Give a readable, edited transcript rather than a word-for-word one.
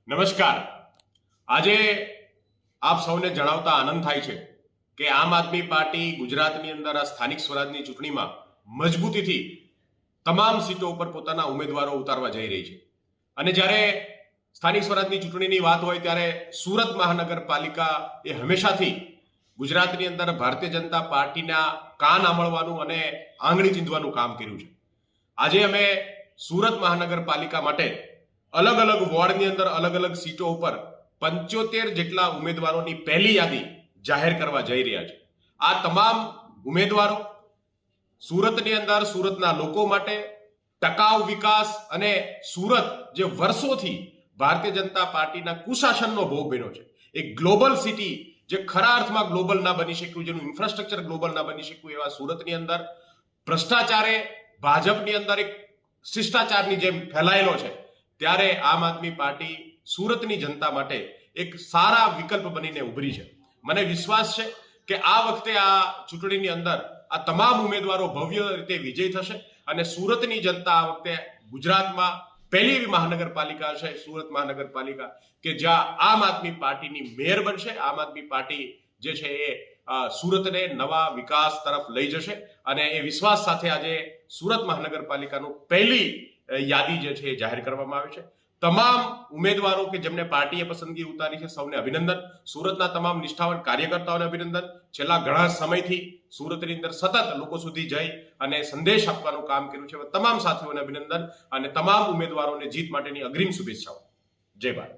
નમસ્કાર। આજે આપ સૌને જણાવતા આનંદ થાય છે કે આમ આદમી પાર્ટી ગુજરાતની અંદર આ સ્થાનિક સ્વરાજની ચૂંટણીમાં મજબૂતીથી તમામ સીટો ઉપર પોતાના ઉમેદવારો ઉતારવા જઈ રહી છે। અને જ્યારે સ્થાનિક સ્વરાજની ચૂંટણીની વાત હોય ત્યારે સુરત મહાનગરપાલિકા એ હંમેશાથી ગુજરાતની અંદર ભારતીય જનતા પાર્ટીના કાન આંબળવાનું અને આંગળી ચીંધવાનું કામ કર્યું છે। આજે અમે સુરત મહાનગરપાલિકા માટે અલગ અલગ વોર્ડની અંદર અલગ અલગ સીટો ઉપર 75 જેટલા ઉમેદવારોની પહેલી યાદી જાહેર કરવા જઈ રહ્યા છે। આ તમામ ઉમેદવારો સુરતની અંદર સુરતના લોકો માટે ટકાઉ વિકાસ અને સુરત જે વર્ષોથી ભારતીય જનતા પાર્ટીના કુશાસનનો ભોગ બન્યો છે, એક ગ્લોબલ સિટી જે ખરા અર્થમાં ગ્લોબલ ના બની શક્યું, જેનું ઇન્ફ્રાસ્ટ્રક્ચર ગ્લોબલ ના બની શક્યું, એવા સુરતની અંદર ભ્રષ્ટાચારે ભાજપની અંદર એક શિષ્ટાચારની જેમ ફેલાયેલો છે। ત્યારે આમ આદમી પાર્ટી સુરતની જનતા માટે એક સારા વિકલ્પ બનીને ઉભરી છે। મને વિશ્વાસ છે કે આ વખતે આ ચૂંટણીની અંદર આ તમામ ઉમેદવારો ભવ્ય રીતે વિજય થશે અને સુરતની જનતા આ વખતે ગુજરાતમાં પહેલી એવી મહાનગરપાલિકા છે સુરત મહાનગરપાલિકા કે જ્યાં આમ આદમી પાર્ટીની મેયર બનશે। આમ આદમી પાર્ટી જે છે એ સુરતને નવા વિકાસ તરફ લઈ જશે અને એ વિશ્વાસ સાથે આજે સુરત મહાનગરપાલિકાનું પહેલી યાદી જે છે એ જાહેર કરવામાં આવી છે। તમામ ઉમેદવારો કે જેમને પાર્ટીએ પસંદગી ઉતારી છે સૌને અભિનંદન। સુરતના તમામ નિષ્ઠાવાન કાર્યકર્તાઓને અભિનંદન। છેલ્લા ઘણા સમયથી સુરતની અંદર સતત લોકો સુધી જઈ અને સંદેશ આપવાનું કામ કર્યું છે। તમામ સાથીઓને અભિનંદન અને તમામ ઉમેદવારોને જીત માટેની અગ્રીમ શુભેચ્છાઓ। જય ભારત।